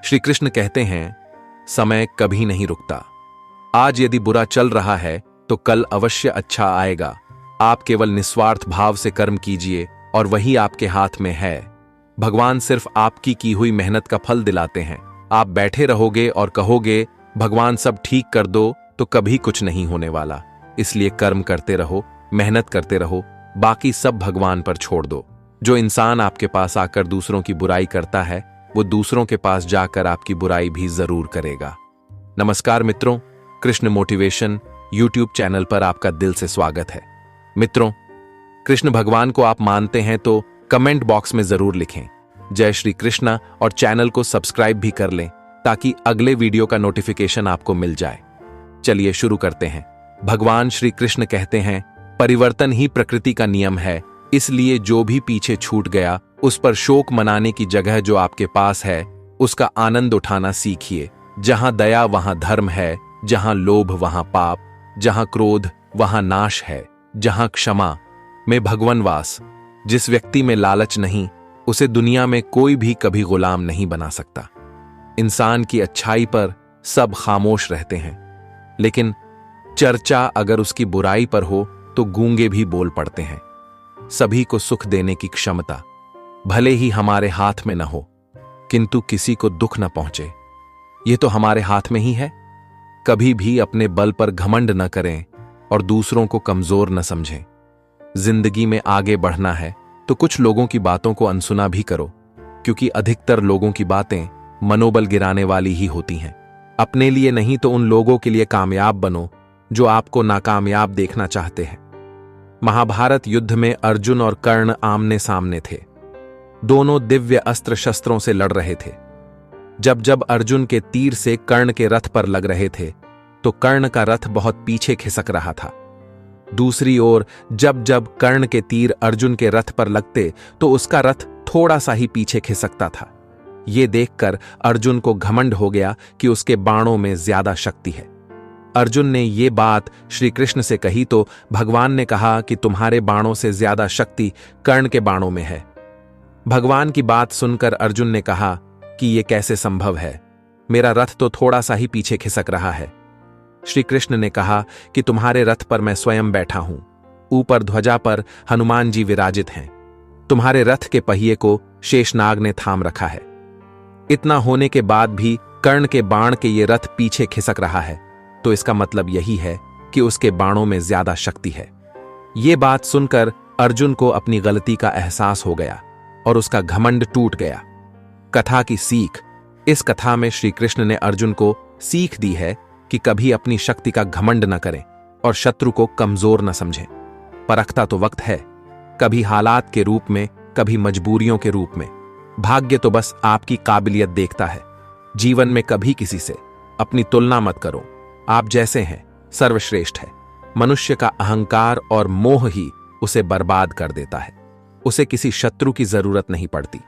श्री कृष्ण कहते हैं, समय कभी नहीं रुकता। आज यदि बुरा चल रहा है तो कल अवश्य अच्छा आएगा। आप केवल निस्वार्थ भाव से कर्म कीजिए और वही आपके हाथ में है। भगवान सिर्फ आपकी की हुई मेहनत का फल दिलाते हैं। आप बैठे रहोगे और कहोगे भगवान सब ठीक कर दो तो कभी कुछ नहीं होने वाला। इसलिए कर्म करते रहो, मेहनत करते रहो, बाकी सब भगवान पर छोड़ दो। जो इंसान आपके पास आकर दूसरों की बुराई करता है वो दूसरों के पास जाकर आपकी बुराई भी जरूर करेगा। नमस्कार मित्रों, कृष्ण मोटिवेशन यूट्यूब चैनल पर आपका दिल से स्वागत है। मित्रों, कृष्ण भगवान को आप मानते हैं तो कमेंट बॉक्स में जरूर लिखें जय श्री कृष्णा और चैनल को सब्सक्राइब भी कर लें ताकि अगले वीडियो का नोटिफिकेशन आपको मिल जाए। चलिए शुरू करते हैं। भगवान श्री कृष्ण कहते हैं, परिवर्तन ही प्रकृति का नियम है, इसलिए जो भी पीछे छूट गया उस पर शोक मनाने की जगह जो आपके पास है उसका आनंद उठाना सीखिए। जहां दया वहां धर्म है, जहां लोभ वहां पाप, जहां क्रोध वहां नाश है, जहां क्षमा में भगवन वास। जिस व्यक्ति में लालच नहीं उसे दुनिया में कोई भी कभी गुलाम नहीं बना सकता। इंसान की अच्छाई पर सब खामोश रहते हैं, लेकिन चर्चा अगर उसकी बुराई पर हो तो गूंगे भी बोल पड़ते हैं। सभी को सुख देने की क्षमता भले ही हमारे हाथ में न हो, किंतु किसी को दुख न पहुंचे ये तो हमारे हाथ में ही है। कभी भी अपने बल पर घमंड न करें और दूसरों को कमजोर न समझें। जिंदगी में आगे बढ़ना है तो कुछ लोगों की बातों को अनसुना भी करो, क्योंकि अधिकतर लोगों की बातें मनोबल गिराने वाली ही होती हैं। अपने लिए नहीं तो उन लोगों के लिए कामयाब बनो जो आपको नाकामयाब देखना चाहते हैं। महाभारत युद्ध में अर्जुन और कर्ण आमने सामने थे। दोनों दिव्य अस्त्र शस्त्रों से लड़ रहे थे। जब जब अर्जुन के तीर से कर्ण के रथ पर लग रहे थे तो कर्ण का रथ बहुत पीछे खिसक रहा था। दूसरी ओर जब जब कर्ण के तीर अर्जुन के रथ पर लगते तो उसका रथ थोड़ा सा ही पीछे खिसकता था। यह देखकर अर्जुन को घमंड हो गया कि उसके बाणों में ज्यादा शक्ति है। अर्जुन ने यह बात श्री कृष्ण से कही तो भगवान ने कहा कि तुम्हारे बाणों से ज्यादा शक्ति कर्ण के बाणों में है। भगवान की बात सुनकर अर्जुन ने कहा कि यह कैसे संभव है, मेरा रथ तो थोड़ा सा ही पीछे खिसक रहा है। श्री कृष्ण ने कहा कि तुम्हारे रथ पर मैं स्वयं बैठा हूं, ऊपर ध्वजा पर हनुमान जी विराजित हैं, तुम्हारे रथ के पहिए को शेषनाग ने थाम रखा है। इतना होने के बाद भी कर्ण के बाण के ये रथ पीछे खिसक रहा है, तो इसका मतलब यही है कि उसके बाणों में ज्यादा शक्ति है। ये बात सुनकर अर्जुन को अपनी गलती का एहसास हो गया और उसका घमंड टूट गया। कथा की सीख। इस कथा में श्री कृष्ण ने अर्जुन को सीख दी है कि कभी अपनी शक्ति का घमंड न करें और शत्रु को कमजोर न समझें। परखता तो वक्त है, कभी हालात के रूप में, कभी मजबूरियों के रूप में। भाग्य तो बस आपकी काबिलियत देखता है। जीवन में कभी किसी से अपनी तुलना मत करो। आप जैसे हैं सर्वश्रेष्ठ है। मनुष्य का अहंकार और मोह ही उसे बर्बाद कर देता है। उसे किसी शत्रु की जरूरत नहीं पड़ती।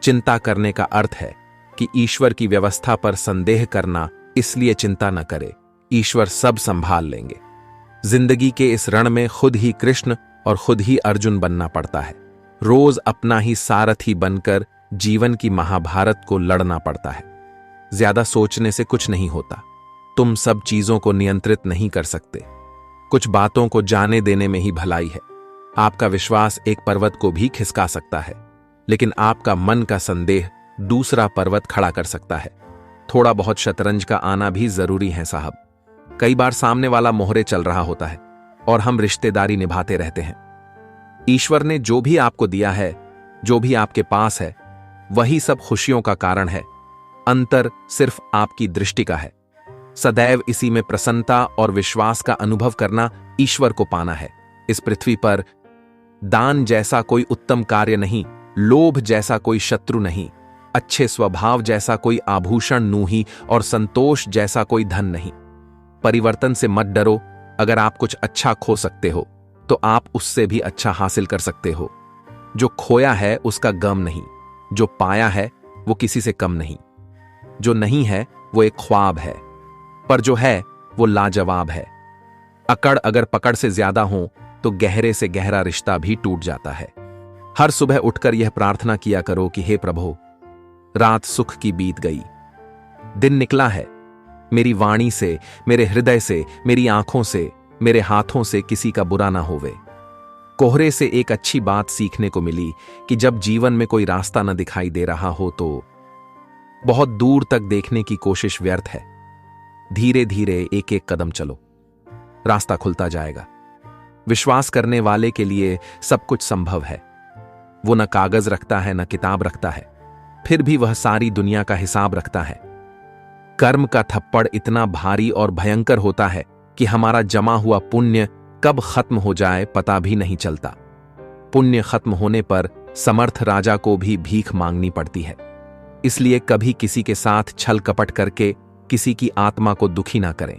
चिंता करने का अर्थ है कि ईश्वर की व्यवस्था पर संदेह करना, इसलिए चिंता न करे, ईश्वर सब संभाल लेंगे। जिंदगी के इस रण में खुद ही कृष्ण और खुद ही अर्जुन बनना पड़ता है। रोज अपना ही सारथी बनकर जीवन की महाभारत को लड़ना पड़ता है। ज्यादा सोचने से कुछ नहीं होता। तुम सब चीजों को नियंत्रित नहीं कर सकते। कुछ बातों को जाने देने में ही भलाई है। आपका विश्वास एक पर्वत को भी खिसका सकता है, लेकिन आपका मन का संदेह दूसरा पर्वत खड़ा कर सकता है। थोड़ा बहुत शतरंज का आना भी जरूरी है साहब। कई बार सामने वाला मोहरे चल रहा होता है और हम रिश्तेदारी निभाते रहते हैं। ईश्वर ने जो भी आपको दिया है, जो भी आपके पास है, वही सब खुशियों का कारण है। अंतर सिर्फ आपकी दृष्टि का है। सदैव इसी में प्रसन्नता और विश्वास का अनुभव करना ईश्वर को पाना है। इस पृथ्वी पर दान जैसा कोई उत्तम कार्य नहीं, लोभ जैसा कोई शत्रु नहीं, अच्छे स्वभाव जैसा कोई आभूषण नूही और संतोष जैसा कोई धन नहीं। परिवर्तन से मत डरो। अगर आप कुछ अच्छा खो सकते हो तो आप उससे भी अच्छा हासिल कर सकते हो। जो खोया है उसका गम नहीं, जो पाया है वो किसी से कम नहीं। जो नहीं है वो एक ख्वाब है, पर जो है वो लाजवाब है। अकड़ अगर पकड़ से ज्यादा हो तो गहरे से गहरा रिश्ता भी टूट जाता है। हर सुबह उठकर यह प्रार्थना किया करो कि हे प्रभु, रात सुख की बीत गई, दिन निकला है। मेरी वाणी से, मेरे हृदय से, मेरी आंखों से, मेरे हाथों से किसी का बुरा ना होवे। कोहरे से एक अच्छी बात सीखने को मिली कि जब जीवन में कोई रास्ता न दिखाई दे रहा हो तो बहुत दूर तक देखने की कोशिश व्यर्थ है। धीरे धीरे एक एक कदम चलो, रास्ता खुलता जाएगा। विश्वास करने वाले के लिए सब कुछ संभव है। वो न कागज रखता है, न किताब रखता है, फिर भी वह सारी दुनिया का हिसाब रखता है। कर्म का थप्पड़ इतना भारी और भयंकर होता है कि हमारा जमा हुआ पुण्य कब खत्म हो जाए पता भी नहीं चलता। पुण्य खत्म होने पर समर्थ राजा को भी भीख मांगनी पड़ती है। इसलिए कभी किसी के साथ छल कपट करके किसी की आत्मा को दुखी ना करें।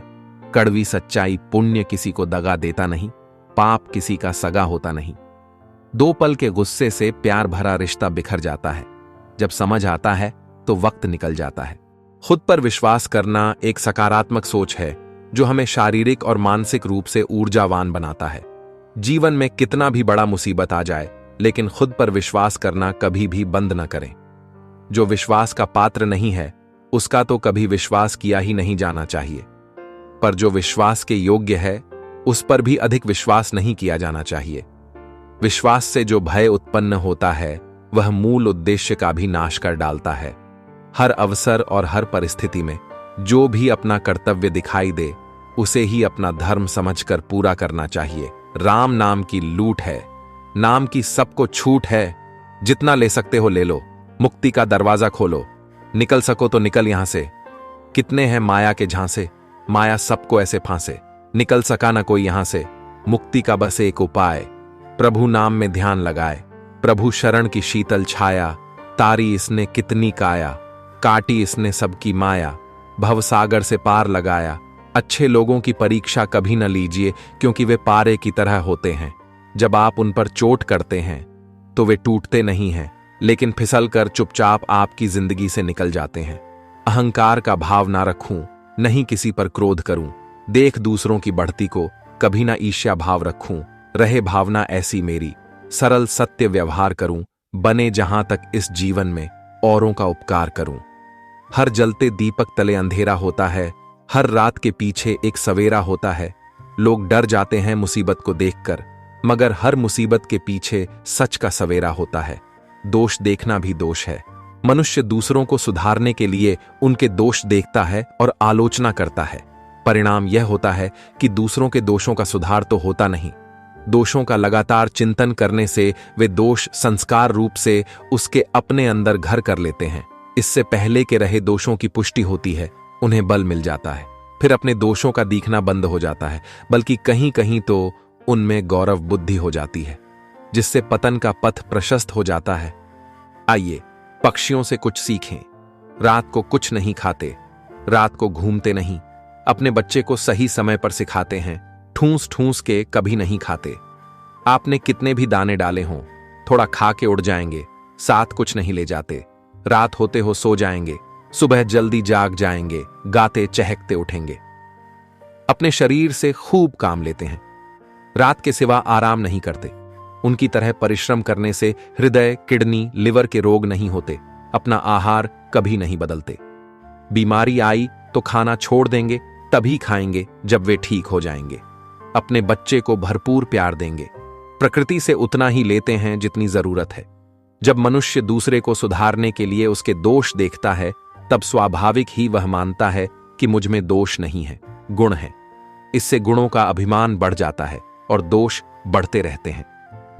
कड़वी सच्चाई, पुण्य किसी को दगा देता नहीं, पाप किसी का सगा होता नहीं। 2 पल के गुस्से से प्यार भरा रिश्ता बिखर जाता है। जब समझ आता है तो वक्त निकल जाता है। खुद पर विश्वास करना एक सकारात्मक सोच है जो हमें शारीरिक और मानसिक रूप से ऊर्जावान बनाता है। जीवन में कितना भी बड़ा मुसीबत आ जाए, लेकिन खुद पर विश्वास करना कभी भी बंद न करें। जो विश्वास का पात्र नहीं है, उसका तो कभी विश्वास किया ही नहीं जाना चाहिए। पर जो विश्वास के योग्य है, उस पर भी अधिक विश्वास नहीं किया जाना चाहिए। विश्वास से जो भय उत्पन्न होता है, वह मूल उद्देश्य का भी नाश कर डालता है। हर अवसर और हर परिस्थिति में जो भी अपना कर्तव्य दिखाई दे, उसे ही अपना धर्म समझकर पूरा करना चाहिए। राम नाम की लूट है, नाम की सबको छूट है। जितना ले सकते हो ले लो, मुक्ति का दरवाजा खोलो। निकल सको तो निकल यहां से। कितने हैं माया के झांसे, माया सबको ऐसे फांसे। निकल सका ना कोई यहां से, मुक्ति का बस एक उपाय। प्रभु नाम में ध्यान लगाए, प्रभु शरण की शीतल छाया। तारी इसने कितनी काया, काटी इसने सबकी माया। भवसागर से पार लगाया। अच्छे लोगों की परीक्षा कभी न लीजिए, क्योंकि वे पारे की तरह होते हैं। जब आप उन पर चोट करते हैं तो वे टूटते नहीं हैं, लेकिन फिसल कर चुपचाप आपकी जिंदगी से निकल जाते हैं। अहंकार का भाव ना रखूं, नहीं किसी पर क्रोध करूं। देख दूसरों की बढ़ती को, कभी ना ईर्ष्या भाव रखूं। रहे भावना ऐसी मेरी, सरल सत्य व्यवहार करूं। बने जहां तक इस जीवन में, औरों का उपकार करूं। हर जलते दीपक तले अंधेरा होता है, हर रात के पीछे एक सवेरा होता है। लोग डर जाते हैं मुसीबत को देखकर, मगर हर मुसीबत के पीछे सच का सवेरा होता है। दोष देखना भी दोष है। मनुष्य दूसरों को सुधारने के लिए उनके दोष देखता है और आलोचना करता है। परिणाम यह होता है कि दूसरों के दोषों का सुधार तो होता नहीं। दोषों का लगातार चिंतन करने से वे दोष संस्कार रूप से उसके अपने अंदर घर कर लेते हैं। इससे पहले के रहे दोषों की पुष्टि होती है, उन्हें बल मिल जाता है। फिर अपने दोषों का दिखना बंद हो जाता है, बल्कि कहीं कहीं तो उनमें गौरव बुद्धि हो जाती है, जिससे पतन का पथ प्रशस्त हो जाता है। आइए पक्षियों से कुछ सीखें। रात को कुछ नहीं खाते, रात को घूमते नहीं, अपने बच्चे को सही समय पर सिखाते हैं। ठूंस ठूंस के कभी नहीं खाते। आपने कितने भी दाने डाले हों, थोड़ा खा के उड़ जाएंगे, साथ कुछ नहीं ले जाते। रात होते हो सो जाएंगे, सुबह जल्दी जाग जाएंगे, गाते चहकते उठेंगे। अपने शरीर से खूब काम लेते हैं, रात के सिवा आराम नहीं करते। उनकी तरह परिश्रम करने से हृदय, किडनी, लिवर के रोग नहीं होते। अपना आहार कभी नहीं बदलते। बीमारी आई तो खाना छोड़ देंगे, तभी खाएंगे जब वे ठीक हो जाएंगे। अपने बच्चे को भरपूर प्यार देंगे। प्रकृति से उतना ही लेते हैं जितनी जरूरत है। जब मनुष्य दूसरे को सुधारने के लिए उसके दोष देखता है, तब स्वाभाविक ही वह मानता है कि मुझ में दोष नहीं है, गुण है। इससे गुणों का अभिमान बढ़ जाता है और दोष बढ़ते रहते हैं।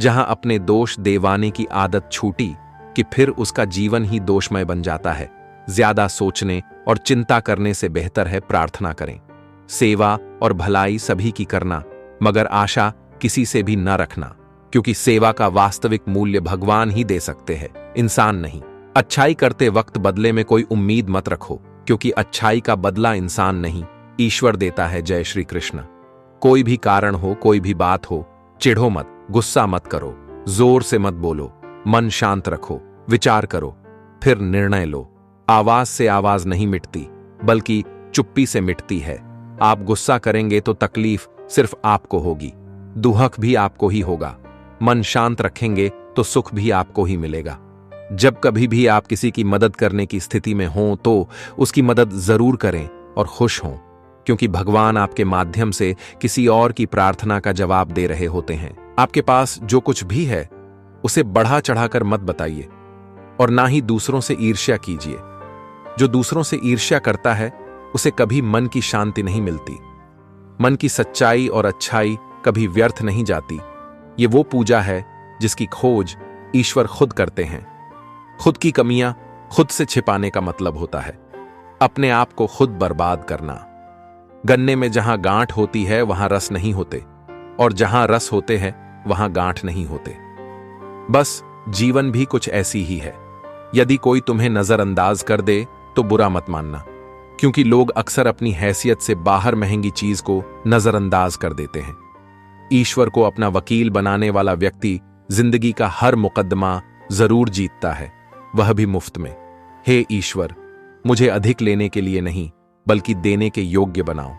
जहां अपने दोष देवाने की आदत छूटी कि फिर उसका जीवन ही दोषमय बन जाता है। ज्यादा सोचने और चिंता करने से बेहतर है प्रार्थना करें। सेवा और भलाई सभी की करना, मगर आशा किसी से भी न रखना, क्योंकि सेवा का वास्तविक मूल्य भगवान ही दे सकते हैं, इंसान नहीं। अच्छाई करते वक्त बदले में कोई उम्मीद मत रखो, क्योंकि अच्छाई का बदला इंसान नहीं, ईश्वर देता है। जय श्री कृष्ण। कोई भी कारण हो, कोई भी बात हो, चिढ़ो मत, गुस्सा मत करो, जोर से मत बोलो, मन शांत रखो, विचार करो, फिर निर्णय लो। आवाज से आवाज नहीं मिटती, बल्कि चुप्पी से मिटती है। आप गुस्सा करेंगे तो तकलीफ सिर्फ आपको होगी, दुहक भी आपको ही होगा। मन शांत रखेंगे तो सुख भी आपको ही मिलेगा। जब कभी भी आप किसी की मदद करने की स्थिति में हों तो उसकी मदद जरूर करें और खुश हों, क्योंकि भगवान आपके माध्यम से किसी और की प्रार्थना का जवाब दे रहे होते हैं। आपके पास जो कुछ भी है उसे बढ़ा चढ़ाकर मत बताइए और ना ही दूसरों से ईर्ष्या कीजिए। जो दूसरों से ईर्ष्या करता है उसे कभी मन की शांति नहीं मिलती। मन की सच्चाई और अच्छाई कभी व्यर्थ नहीं जाती। ये वो पूजा है जिसकी खोज ईश्वर खुद करते हैं। खुद की कमियां खुद से छिपाने का मतलब होता है अपने आप को खुद बर्बाद करना। गन्ने में जहां गांठ होती है वहां रस नहीं होते, और जहां रस होते हैं वहां गांठ नहीं होते। बस जीवन भी कुछ ऐसी ही है। यदि कोई तुम्हें नजरअंदाज कर दे तो बुरा मत मानना, क्योंकि लोग अक्सर अपनी हैसियत से बाहर महंगी चीज को नजरअंदाज कर देते हैं। ईश्वर को अपना वकील बनाने वाला व्यक्ति जिंदगी का हर मुकदमा जरूर जीतता है, वह भी मुफ्त में। हे ईश्वर, मुझे अधिक लेने के लिए नहीं बल्कि देने के योग्य बनाओ।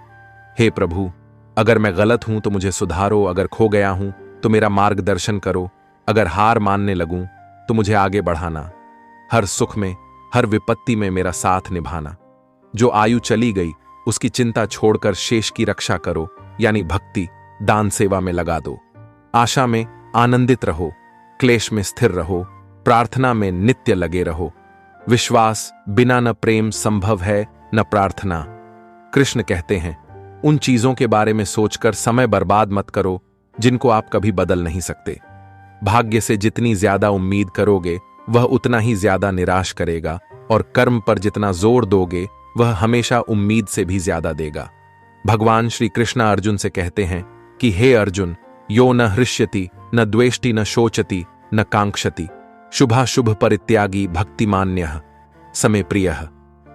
हे प्रभु, अगर मैं गलत हूं तो मुझे सुधारो, अगर खो गया हूं तो मेरा मार्गदर्शन करो, अगर हार मानने लगूं तो मुझे आगे बढ़ाना। हर सुख में, हर विपत्ति में मेरा साथ निभाना। जो आयु चली गई उसकी चिंता छोड़कर शेष की रक्षा करो, यानी भक्ति दान सेवा में लगा दो। आशा में आनंदित रहो, क्लेश में स्थिर रहो, प्रार्थना में नित्य लगे रहो। विश्वास बिना न प्रेम संभव है न प्रार्थना। कृष्ण कहते हैं, उन चीजों के बारे में सोचकर समय बर्बाद मत करो जिनको आप कभी बदल नहीं सकते। भाग्य से जितनी ज्यादा उम्मीद करोगे वह उतना ही ज्यादा निराश करेगा, और कर्म पर जितना जोर दोगे वह हमेशा उम्मीद से भी ज्यादा देगा। भगवान श्री कृष्ण अर्जुन से कहते हैं कि हे अर्जुन, यो न हृष्यति न द्वेष्टि न शोचति न कांक्षति, शुभाशुभ परित्यागी भक्तिमान्यः समे प्रियः।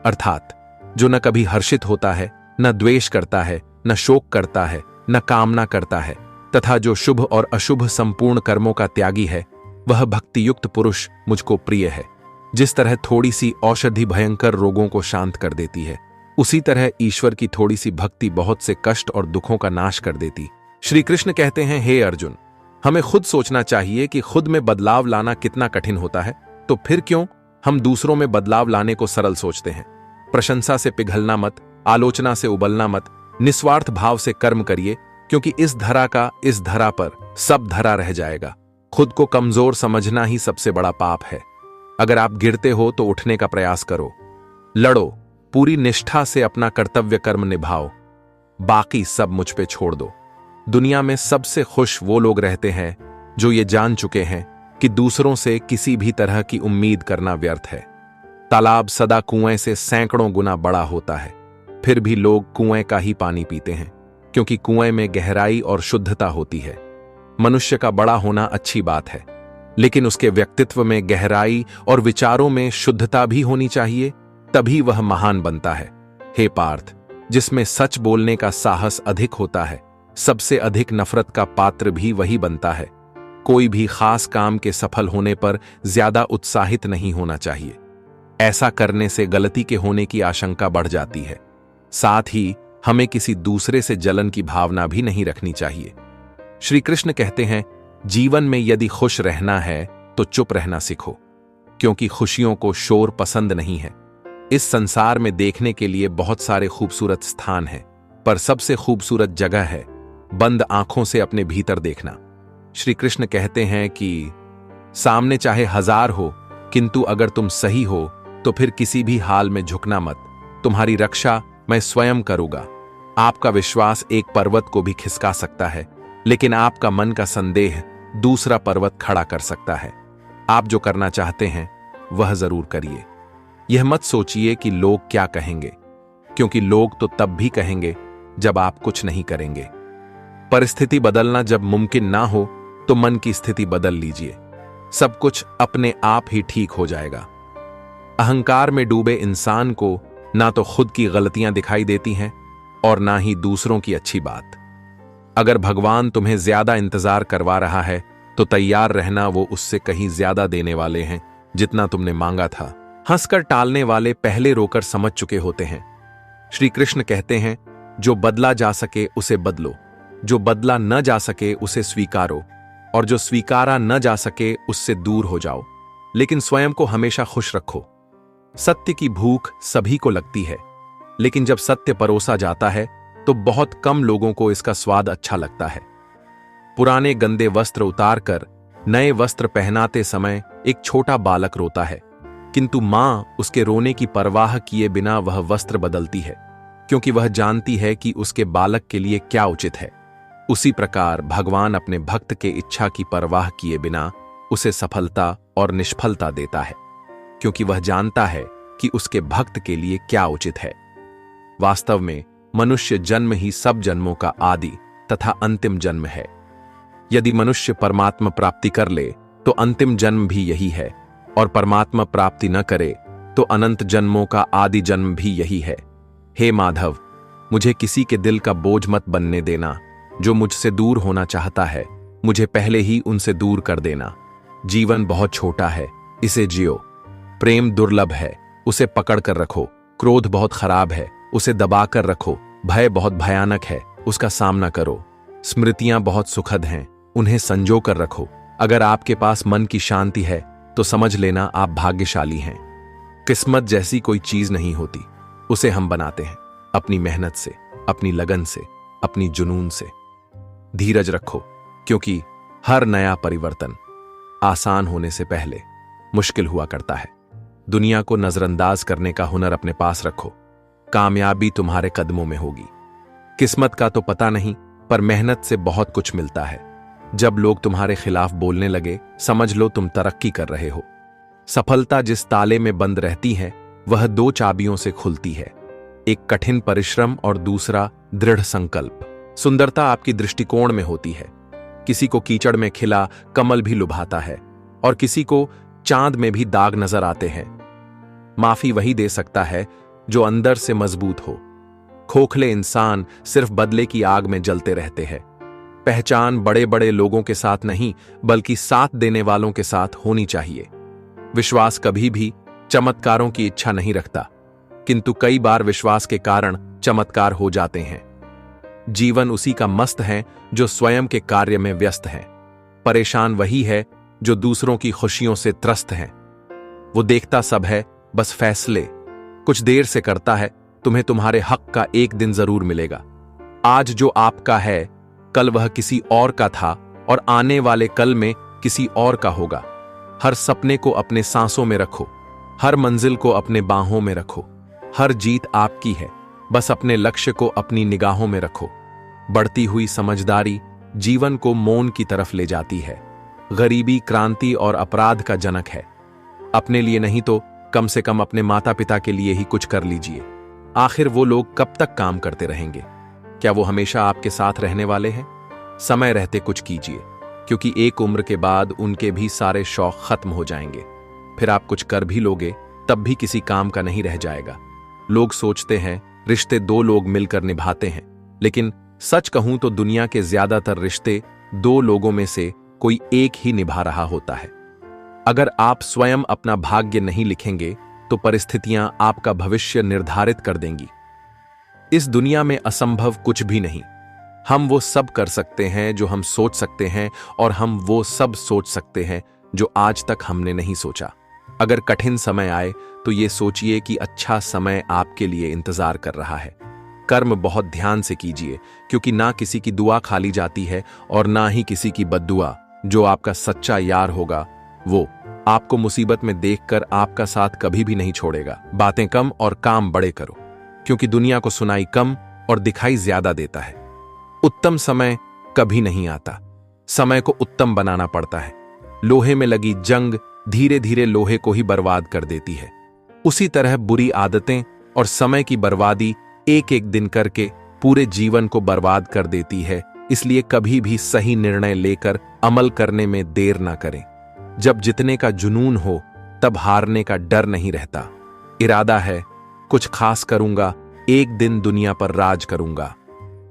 अर्थात जो न कभी हर्षित होता है, न द्वेष करता है, न शोक करता है, न कामना करता है, तथा जो शुभ और अशुभ संपूर्ण कर्मों का त्यागी है, वह भक्तियुक्त पुरुष मुझको प्रिय है। जिस तरह थोड़ी सी औषधि भयंकर रोगों को शांत कर देती है, उसी तरह ईश्वर की थोड़ी सी भक्ति बहुत से कष्ट और दुखों का नाश कर देती। श्री कृष्ण कहते हैं, हे अर्जुन, हमें खुद सोचना चाहिए कि खुद में बदलाव लाना कितना कठिन होता है, तो फिर क्यों हम दूसरों में बदलाव लाने को सरल सोचते हैं। प्रशंसा से पिघलना मत, आलोचना से उबलना मत, निस्वार्थ भाव से कर्म करिए, क्योंकि इस धरा का इस धरा पर सब धरा रह जाएगा। खुद को कमजोर समझना ही सबसे बड़ा पाप है। अगर आप गिरते हो तो उठने का प्रयास करो, लड़ो, पूरी निष्ठा से अपना कर्तव्य कर्म निभाओ, बाकी सब मुझ पे छोड़ दो। दुनिया में सबसे खुश वो लोग रहते हैं जो ये जान चुके हैं कि दूसरों से किसी भी तरह की उम्मीद करना व्यर्थ है। तालाब सदा कुएं से सैकड़ों गुना बड़ा होता है, फिर भी लोग कुएं का ही पानी पीते हैं, क्योंकि कुएं में गहराई और शुद्धता होती है। मनुष्य का बड़ा होना अच्छी बात है, लेकिन उसके व्यक्तित्व में गहराई और विचारों में शुद्धता भी होनी चाहिए, तभी वह महान बनता है। हे पार्थ, जिसमें सच बोलने का साहस अधिक होता है, सबसे अधिक नफरत का पात्र भी वही बनता है। कोई भी खास काम के सफल होने पर ज्यादा उत्साहित नहीं होना चाहिए। ऐसा करने से गलती के होने की आशंका बढ़ जाती है। साथ ही हमें किसी दूसरे से जलन की भावना भी नहीं रखनी चाहिए। श्री कृष्ण कहते हैं, जीवन में यदि खुश रहना है तो चुप रहना सीखो, क्योंकि खुशियों को शोर पसंद नहीं है। इस संसार में देखने के लिए बहुत सारे खूबसूरत स्थान हैं, पर सबसे खूबसूरत जगह है बंद आंखों से अपने भीतर देखना। श्री कृष्ण कहते हैं कि सामने चाहे 1000 हो, किंतु अगर तुम सही हो तो फिर किसी भी हाल में झुकना मत। तुम्हारी रक्षा मैं स्वयं करूंगा। आपका विश्वास एक पर्वत को भी खिसका सकता है, लेकिन आपका मन का संदेह दूसरा पर्वत खड़ा कर सकता है। आप जो करना चाहते हैं वह जरूर करिए। यह मत सोचिए कि लोग क्या कहेंगे, क्योंकि लोग तो तब भी कहेंगे जब आप कुछ नहीं करेंगे। परिस्थिति बदलना जब मुमकिन ना हो तो मन की स्थिति बदल लीजिए, सब कुछ अपने आप ही ठीक हो जाएगा। अहंकार में डूबे इंसान को ना तो खुद की गलतियां दिखाई देती हैं और ना ही दूसरों की अच्छी बात। अगर भगवान तुम्हें ज्यादा इंतजार करवा रहा है तो तैयार रहना, वो उससे कहीं ज्यादा देने वाले हैं जितना तुमने मांगा था। हंसकर टालने वाले पहले रोकर समझ चुके होते हैं। श्री कृष्ण कहते हैं, जो बदला जा सके उसे बदलो, जो बदला न जा सके उसे स्वीकारो, और जो स्वीकारा न जा सके उससे दूर हो जाओ। लेकिन स्वयं को हमेशा खुश रखो। सत्य की भूख सभी को लगती है, लेकिन जब सत्य परोसा जाता है तो बहुत कम लोगों को इसका स्वाद अच्छा लगता है। पुराने गंदे वस्त्र उतारकर नए वस्त्र पहनाते समय एक छोटा बालक रोता है, किंतु मां उसके रोने की परवाह किए बिना वह वस्त्र बदलती है, क्योंकि वह जानती है कि उसके बालक के लिए क्या उचित है। उसी प्रकार भगवान अपने भक्त के इच्छा की परवाह किए बिना उसे सफलता और निष्फलता देता है, क्योंकि वह जानता है कि उसके भक्त के लिए क्या उचित है। वास्तव में मनुष्य जन्म ही सब जन्मों का आदि तथा अंतिम जन्म है। यदि मनुष्य परमात्मा प्राप्ति कर ले तो अंतिम जन्म भी यही है, और परमात्मा प्राप्ति न करे तो अनंत जन्मों का आदि जन्म भी यही है। हे माधव, मुझे किसी के दिल का बोझ मत बनने देना। जो मुझसे दूर होना चाहता है, मुझे पहले ही उनसे दूर कर देना। जीवन बहुत छोटा है, इसे जियो। प्रेम दुर्लभ है, उसे पकड़ कर रखो। क्रोध बहुत खराब है, उसे दबा कर रखो। भय बहुत भयानक है, उसका सामना करो। स्मृतियां बहुत सुखद हैं, उन्हें संजो कर रखो। अगर आपके पास मन की शांति है तो समझ लेना आप भाग्यशाली हैं। किस्मत जैसी कोई चीज नहीं होती, उसे हम बनाते हैं अपनी मेहनत से, अपनी लगन से, अपनी जुनून से। धीरज रखो, क्योंकि हर नया परिवर्तन आसान होने से पहले मुश्किल हुआ करता है। दुनिया को नजरअंदाज करने का हुनर अपने पास रखो। कामयाबी तुम्हारे कदमों में होगी। किस्मत का तो पता नहीं, पर मेहनत से बहुत कुछ मिलता है। जब लोग तुम्हारे खिलाफ बोलने लगे, समझ लो तुम तरक्की कर रहे हो। सफलता जिस ताले में बंद रहती है वह दो चाबियों से खुलती है, एक कठिन परिश्रम और दूसरा दृढ़ संकल्प। सुंदरता आपकी दृष्टिकोण में होती है। किसी को कीचड़ में खिला कमल भी लुभाता है, और किसी को चांद में भी दाग नजर आते हैं। माफी वही दे सकता है जो अंदर से मजबूत हो। खोखले इंसान सिर्फ बदले की आग में जलते रहते हैं। पहचान बड़े बड़े लोगों के साथ नहीं, बल्कि साथ देने वालों के साथ होनी चाहिए। विश्वास कभी भी चमत्कारों की इच्छा नहीं रखता, किंतु कई बार विश्वास के कारण चमत्कार हो जाते हैं। जीवन उसी का मस्त है जो स्वयं के कार्य में व्यस्त है। परेशान वही है जो दूसरों की खुशियों से त्रस्त है। वो देखता सब है, बस फैसले कुछ देर से करता है। तुम्हें तुम्हारे हक का एक दिन जरूर मिलेगा। आज जो आपका है, कल वह किसी और का था, और आने वाले कल में किसी और का होगा। हर सपने को अपने सांसों में रखो, हर मंजिल को अपने बाहों में रखो। हर जीत आपकी है, बस अपने लक्ष्य को अपनी निगाहों में रखो। बढ़ती हुई समझदारी जीवन को मौन की तरफ ले जाती है। गरीबी क्रांति और अपराध का जनक है। अपने लिए नहीं तो कम से कम अपने माता पिता के लिए ही कुछ कर लीजिए। आखिर वो लोग कब तक काम करते रहेंगे? क्या वो हमेशा आपके साथ रहने वाले हैं? समय रहते कुछ कीजिए, क्योंकि एक उम्र के बाद उनके भी सारे शौक खत्म हो जाएंगे। फिर आप कुछ कर भी लोगे तब भी किसी काम का नहीं रह जाएगा। लोग सोचते हैं रिश्ते दो लोग मिलकर निभाते हैं, लेकिन सच कहूं तो दुनिया के ज्यादातर रिश्ते दो लोगों में से कोई एक ही निभा रहा होता है। अगर आप स्वयं अपना भाग्य नहीं लिखेंगे तो परिस्थितियां आपका भविष्य निर्धारित कर देंगी। इस दुनिया में असंभव कुछ भी नहीं। हम वो सब कर सकते हैं जो हम सोच सकते हैं, और हम वो सब सोच सकते हैं जो आज तक हमने नहीं सोचा। अगर कठिन समय आए तो ये सोचिए कि अच्छा समय आपके लिए इंतजार कर रहा है। कर्म बहुत ध्यान से कीजिए, क्योंकि ना किसी की दुआ खाली जाती है और ना ही किसी की बद्दुआ। जो आपका सच्चा यार होगा वो आपको मुसीबत में देखकर आपका साथ कभी भी नहीं छोड़ेगा। बातें कम और काम बड़े करो, क्योंकि दुनिया को सुनाई कम और दिखाई ज्यादा देता है। उत्तम समय कभी नहीं आता, समय को उत्तम बनाना पड़ता है। लोहे में लगी जंग धीरे धीरे लोहे को ही बर्बाद कर देती है। उसी तरह बुरी आदतें और समय की बर्बादी एक एक दिन करके पूरे जीवन को बर्बाद कर देती है। इसलिए कभी भी सही निर्णय लेकर अमल करने में देर ना करें। जब जितने का जुनून हो तब हारने का डर नहीं रहता। इरादा है कुछ खास करूंगा, एक दिन दुनिया पर राज करूंगा।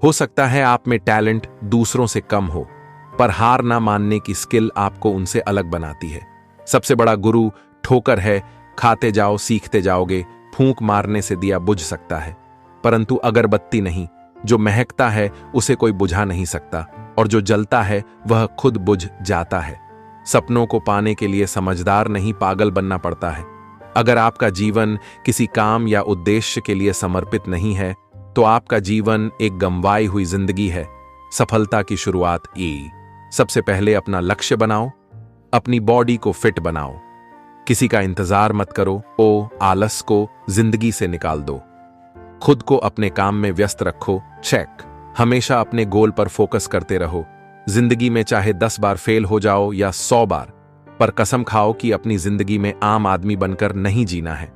हो सकता है आप में टैलेंट दूसरों से कम हो, पर हार ना मानने की स्किल आपको उनसे अलग बनाती है। सबसे बड़ा गुरु ठोकर है, खाते जाओ सीखते जाओगे। फूंक मारने से दिया बुझ सकता है, परंतु अगरबत्ती नहीं। जो महकता है उसे कोई बुझा नहीं सकता, और जो जलता है वह खुद बुझ जाता है। सपनों को पाने के लिए समझदार नहीं, पागल बनना पड़ता है। अगर आपका जीवन किसी काम या उद्देश्य के लिए समर्पित नहीं है, तो आपका जीवन एक गंवाई हुई जिंदगी है। सफलता की शुरुआत सबसे पहले अपना लक्ष्य बनाओ, अपनी बॉडी को फिट बनाओ। किसी का इंतजार मत करो, आलस को जिंदगी से निकाल दो। खुद को अपने काम में व्यस्त रखो, चेक। हमेशा अपने गोल पर फोकस करते रहो। जिंदगी में चाहे 10 बार फेल हो जाओ या 100 बार, पर कसम खाओ कि अपनी जिंदगी में आम आदमी बनकर नहीं जीना है।